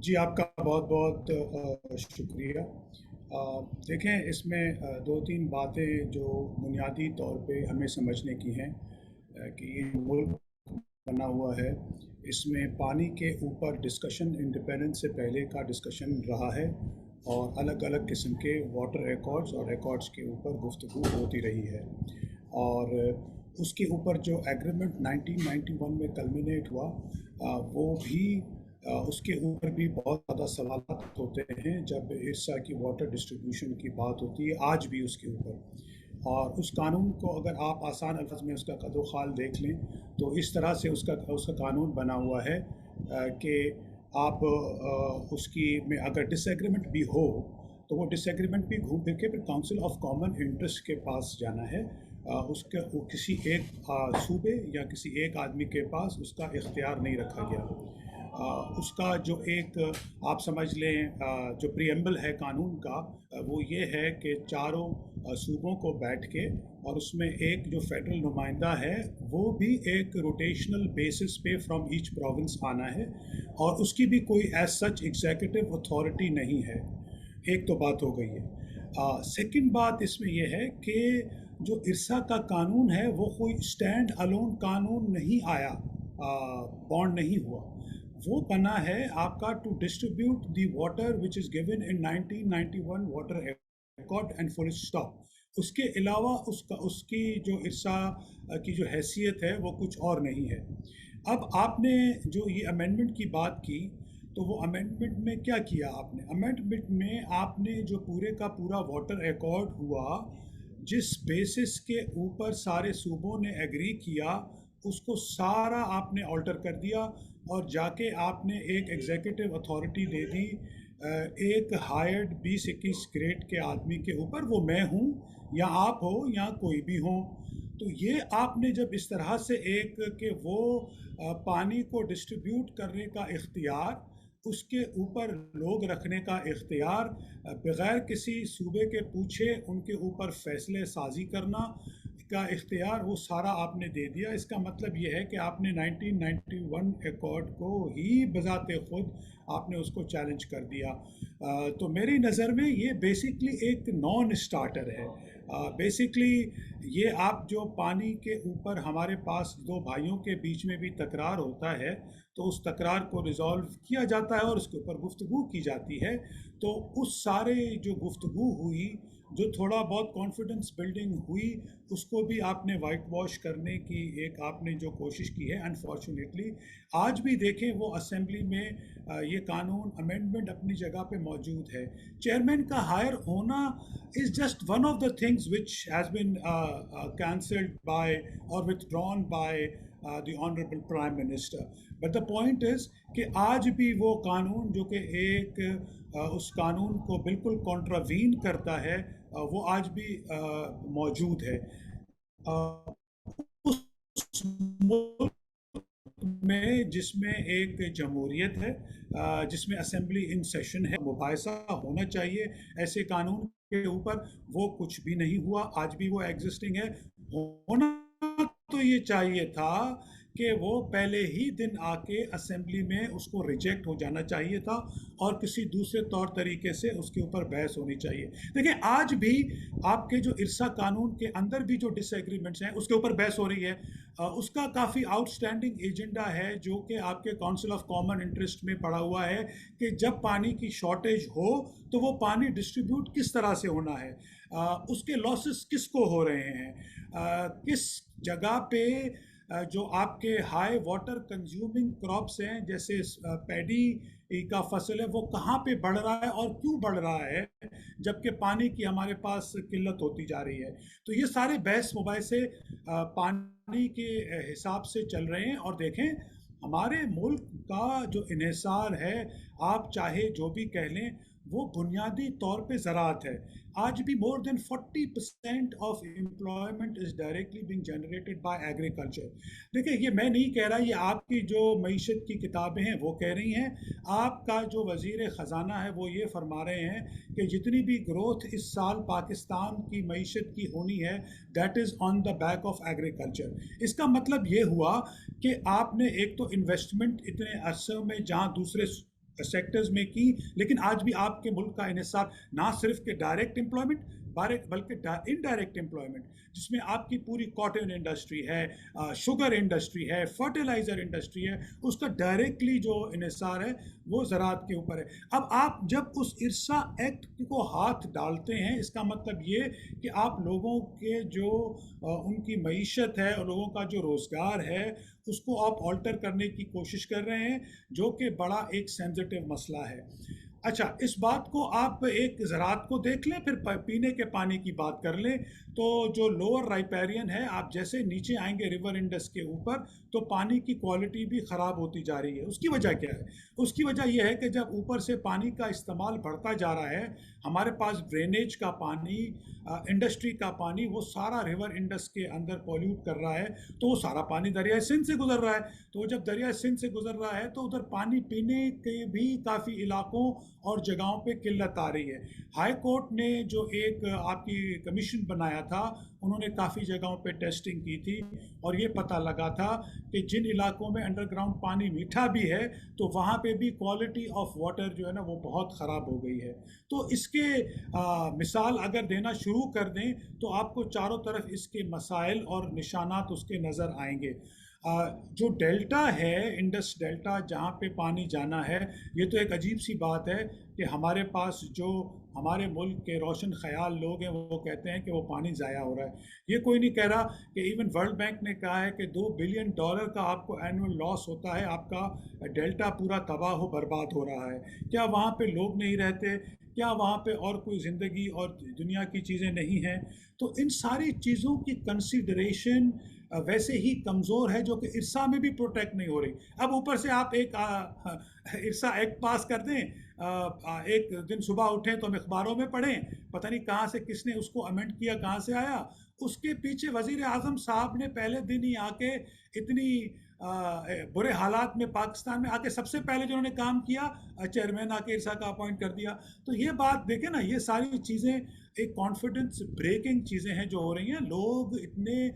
جی آپ کا بہت بہت شکریہ۔ دیکھیں اس میں دو تین باتیں جو بنیادی طور پہ ہمیں سمجھنے کی ہیں کہ یہ ملک بنا ہوا ہے، اس میں پانی کے اوپر ڈسکشن انڈیپینڈنس سے پہلے کا ڈسکشن رہا ہے، اور الگ الگ قسم کے واٹر ریکارڈز اور ریکارڈز کے اوپر گفتگو ہوتی رہی ہے، اور اس کے اوپر جو ایگریمنٹ 1991 میں کلمینیٹ ہوا، وہ بھی اس کے اوپر بھی بہت زیادہ سوالات ہوتے ہیں جب ارسا کی واٹر ڈسٹریبیوشن کی بات ہوتی ہے، آج بھی اس کے اوپر۔ اور اس قانون کو اگر آپ آسان الفاظ میں اس کا قد و خال دیکھ لیں تو اس طرح سے اس کا قانون بنا ہوا ہے کہ آپ اس کی میں اگر ڈس ایگریمنٹ بھی ہو تو وہ ڈس ایگریمنٹ بھی گھوم پھر کے پھر کاؤنسل آف کامن انٹرسٹ کے پاس جانا ہے۔ اس کے کسی ایک صوبے یا کسی ایک آدمی کے پاس اس کا اختیار نہیں رکھا گیا۔ اس کا جو ایک آپ سمجھ لیں جو پریمبل ہے قانون کا، وہ یہ ہے کہ چاروں صوبوں کو بیٹھ کے، اور اس میں ایک جو فیڈرل نمائندہ ہے وہ بھی ایک روٹیشنل بیسس پہ فرام ایچ پروونس آنا ہے، اور اس کی بھی کوئی ایز سچ ایگزیکٹو اتھارٹی نہیں ہے۔ ایک تو بات ہو گئی ہے۔ سیکنڈ بات اس میں یہ ہے کہ جو ارسا کا قانون ہے وہ کوئی اسٹینڈ الون قانون نہیں آیا، بانڈ نہیں ہوا، وہ بنا ہے آپ کا to distribute the water which is given in 1991 water record and full stop. اس کے علاوہ اس کی جو ارسا کی جو حیثیت ہے وہ کچھ اور نہیں ہے۔ اب آپ نے جو یہ امینڈمنٹ کی بات کی، تو وہ امینڈمنٹ میں کیا کیا آپ نے؟ امینڈمنٹ میں آپ نے جو پورے کا پورا واٹر ریکارڈ ہوا، جس بیسس کے اوپر سارے صوبوں نے ایگری کیا، اس کو سارا آپ نے آلٹر کر دیا، اور جا کے آپ نے ایک ایگزیکٹو اتھارٹی دے دی ایک ہائرڈ 20-21 گریڈ کے آدمی کے اوپر، وہ میں ہوں یا آپ ہو یا کوئی بھی ہو۔ تو یہ آپ نے جب اس طرح سے ایک کہ وہ پانی کو ڈسٹریبیوٹ کرنے کا اختیار، اس کے اوپر لوگ رکھنے کا اختیار، بغیر کسی صوبے کے پوچھے ان کے اوپر فیصلے سازی کرنا کا اختیار، وہ سارا آپ نے دے دیا۔ اس کا مطلب یہ ہے کہ آپ نے 1991 ایکارڈ کو ہی بذات خود آپ نے اس کو چیلنج کر دیا۔ تو میری نظر میں یہ بیسکلی ایک نان اسٹارٹر ہے۔ بیسکلی یہ آپ جو پانی کے اوپر ہمارے پاس دو بھائیوں کے بیچ میں بھی تکرار ہوتا ہے، تو اس تکرار کو ریزالو کیا جاتا ہے اور اس کے اوپر گفتگو کی جاتی ہے۔ تو اس سارے جو گفتگو ہوئی، جو تھوڑا بہت کانفیڈنس بلڈنگ ہوئی، اس کو بھی آپ نے وائٹ واش کرنے کی ایک آپ نے جو کوشش کی ہے، انفارچونیٹلی آج بھی دیکھیں وہ اسمبلی میں یہ قانون امینڈمنٹ اپنی جگہ پہ موجود ہے۔ چیئرمین کا ہائر ہونا is just one of the things which has been cancelled by or withdrawn by the honorable prime minister. But the point is کہ آج بھی وہ قانون جو کہ ایک اس قانون کو بالکل کانٹراوین کرتا ہے، وہ آج بھی موجود ہے۔ اس ملک میں جس میں ایک جمہوریت ہے، جس میں اسمبلی ان سیشن ہے، مباحثہ ہونا چاہیے ایسے قانون کے اوپر، وہ کچھ بھی نہیں ہوا، آج بھی وہ ایگزسٹنگ ہے۔ ہونا تو یہ چاہیے تھا کہ وہ پہلے ہی دن آ کے اسمبلی میں اس کو ریجیکٹ ہو جانا چاہیے تھا، اور کسی دوسرے طور طریقے سے اس کے اوپر بحث ہونی چاہیے۔ دیکھیں آج بھی آپ کے جو ارسا قانون کے اندر بھی جو ڈس ایگریمنٹس ہیں اس کے اوپر بحث ہو رہی ہے۔ اس کا کافی آؤٹ اسٹینڈنگ ایجنڈا ہے جو کہ آپ کے کاؤنسل آف کامن انٹرسٹ میں پڑا ہوا ہے کہ جب پانی کی شارٹیج ہو تو وہ پانی ڈسٹریبیوٹ کس طرح سے ہونا ہے، اس کے لاسز کس کو ہو رہے ہیں، کس جگہ پہ جو آپ کے ہائی واٹر کنزیومنگ کراپس ہیں جیسے پیڈی کا فصل ہے، وہ کہاں پہ بڑھ رہا ہے اور کیوں بڑھ رہا ہے جبکہ پانی کی ہمارے پاس قلت ہوتی جا رہی ہے۔ تو یہ سارے بحث مباحثے پانی کے حساب سے چل رہے ہیں، اور دیکھیں ہمارے ملک کا جو انحصار ہے، آپ چاہے جو بھی کہہ لیں، وہ بنیادی طور پہ زراعت ہے۔ آج بھی more than 40% of employment is directly being generated by agriculture۔ دیکھیں یہ میں نہیں کہہ رہا، یہ آپ کی جو معیشت کی کتابیں ہیں وہ کہہ رہی ہیں۔ آپ کا جو وزیر خزانہ ہے وہ یہ فرما رہے ہیں کہ جتنی بھی گروتھ اس سال پاکستان کی معیشت کی ہونی ہے، that is on the back of agriculture. اس کا مطلب یہ ہوا کہ آپ نے ایک تو انویسٹمنٹ اتنے عرصے میں جہاں دوسرے सेक्टर्स में की, लेकिन आज भी आपके मुल्क का इन्हिसार ना सिर्फ के डायरेक्ट एम्प्लॉयमेंट बल्कि इनडायरेक्ट एम्प्लॉयमेंट, जिसमें आपकी पूरी कॉटन इंडस्ट्री है, शुगर इंडस्ट्री है, फर्टिलाइज़र इंडस्ट्री है, उसका डायरेक्टली जो इन्हिसार है वो ज़राअत के ऊपर है। अब आप जब उस इरसा एक्ट को हाथ डालते हैं, इसका मतलब ये कि आप लोगों के जो उनकी मईशत है और लोगों का जो रोज़गार है उसको आप ऑल्टर करने की कोशिश कर रहे हैं, जो कि बड़ा एक सेंसिटिव मसला है। अच्छा, इस बात को आप एक ज़राअत को देख लें, फिर पीने के पानी की बात कर लें। तो जो लोअर राइपेरियन है, आप जैसे नीचे आएंगे रिवर इंडस के ऊपर, तो पानी की क्वालिटी भी ख़राब होती जा रही है। उसकी वजह क्या है? उसकी वजह यह है कि जब ऊपर से पानी का इस्तेमाल बढ़ता जा रहा है, हमारे पास ड्रेनेज का पानी, इंडस्ट्री का पानी, वो सारा रिवर इंडस के अंदर पॉल्यूट कर रहा है, तो वो सारा पानी दरिया सिंध से गुजर रहा है। तो जब दरिया सिंध से गुजर रहा है तो उधर पानी पीने के भी काफ़ी इलाकों और जगहों पे किल्लत आ रही है। हाई कोर्ट ने जो एक आपकी कमीशन बनाया था, उन्होंने काफ़ी जगहों पे टेस्टिंग की थी और ये पता लगा था कि जिन इलाकों में अंडरग्राउंड पानी मीठा भी है, तो वहाँ पे भी क्वालिटी ऑफ वाटर जो है ना वो बहुत ख़राब हो गई है। तो इसके मिसाल अगर देना शुरू कर दें तो आपको चारों तरफ इसके मसाइल और निशानात उसके नज़र आएंगे। जो डेल्टा है, इंडस डेल्टा, जहाँ पे पानी जाना है, ये तो एक अजीब सी बात है कि हमारे पास जो हमारे मुल्क के रोशन ख्याल लोग हैं वो कहते हैं कि वो पानी ज़ाया हो रहा है। ये कोई नहीं कह रहा कि इवन वर्ल्ड बैंक ने कहा है कि $2 बिलियन का आपको एनुअल लॉस होता है, आपका डेल्टा पूरा तबाह हो बर्बाद हो रहा है। क्या वहाँ पे लोग नहीं रहते? क्या वहाँ पे और कोई ज़िंदगी और दुनिया की चीज़ें नहीं हैं? तो इन सारी चीज़ों की कंसिडरेशन वैसे ही कमज़ोर है, जो कि इरसा में भी प्रोटेक्ट नहीं हो रही। अब ऊपर से आप एक इरसा एक्ट पास कर दें, एक दिन सुबह उठें तो हम अखबारों में पढ़ें, पता नहीं कहाँ से किसने उसको अमेंड किया, कहाँ से आया। उसके पीछे वज़ीर आज़म साहब ने पहले दिन ही आके इतनी बुरे हालात में पाकिस्तान में आके सबसे पहले जो उन्होंने काम किया, चेयरमैन आके इरसा का अपॉइंट कर दिया। तो ये बात देखें ना, ये सारी चीज़ें एक कॉन्फिडेंस ब्रेकिंग चीज़ें हैं जो हो रही हैं। लोग इतने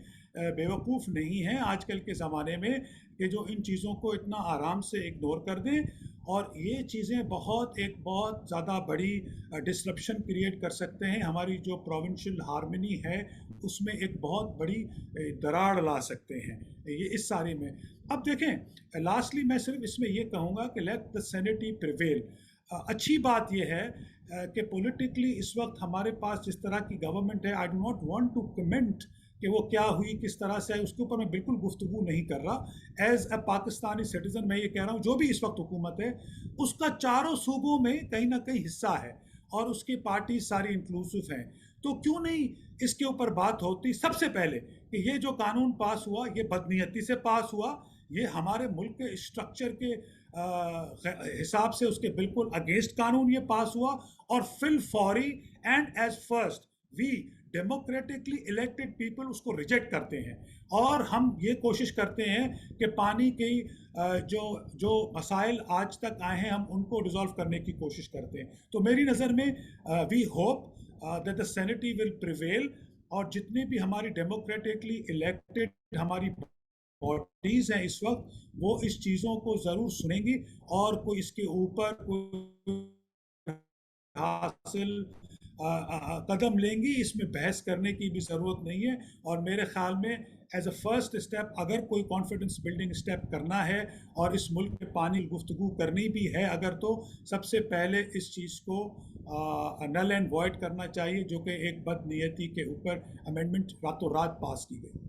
बेवकूफ़ नहीं हैं आजकल के ज़माने में कि जो इन चीज़ों को इतना आराम से इग्नोर कर दें, और ये चीज़ें बहुत ज़्यादा बड़ी डिसरप्शन क्रिएट कर सकते हैं। हमारी जो प्रोविंशियल हार्मनी है उसमें एक बहुत बड़ी दरार ला सकते हैं ये इस सारे में। अब देखें, लास्टली मैं सिर्फ इसमें ये कहूँगा कि लेट द सेनेटी प्रिवेल। अच्छी बात यह है कि पॉलिटिकली इस वक्त हमारे पास जिस तरह की गवर्नमेंट है, I do not want to comment कि वो क्या हुई, किस तरह से आई, उसके ऊपर मैं बिल्कुल गुफ्तगू नहीं कर रहा। एज अ पाकिस्तानी सिटीज़न मैं ये कह रहा हूँ, जो भी इस वक्त हुकूमत है उसका चारों सूबों में कहीं ना कहीं हिस्सा है और उसकी पार्टी सारी इंक्लूसिव हैं। तो क्यों नहीं इसके ऊपर बात होती सबसे पहले कि ये जो कानून पास हुआ ये बदनीयती से पास हुआ, ये हमारे मुल्क के स्ट्रक्चर के हिसाब से उसके बिल्कुल अगेंस्ट कानून ये पास हुआ, और फिल फौरी and as first we democratically elected people उसको रिजेक्ट करते हैं, और हम ये कोशिश करते हैं कि पानी की जो जो मसाइल आज तक आए हैं हम उनको रिजॉल्व करने की कोशिश करते हैं। तो मेरी नज़र में we hope that the sanity will prevail, और जितने भी हमारी डेमोक्रेटिकली इलेक्टेड हमारी बॉडीज़ हैं इस वक्त, वो इस चीज़ों को ज़रूर सुनेंगी और कोई इसके ऊपर कोई हासिल कदम लेंगी। इसमें बहस करने की भी ज़रूरत नहीं है, और मेरे ख़्याल में एज अ फर्स्ट स्टेप अगर कोई कॉन्फिडेंस बिल्डिंग स्टेप करना है और इस मुल्क में पानी गुफ्तगू करनी भी है अगर, तो सबसे पहले इस चीज़ को नल एंड वॉइड करना चाहिए, जो कि एक बदनीयती के ऊपर अमेंडमेंट रातों रात पास की गई।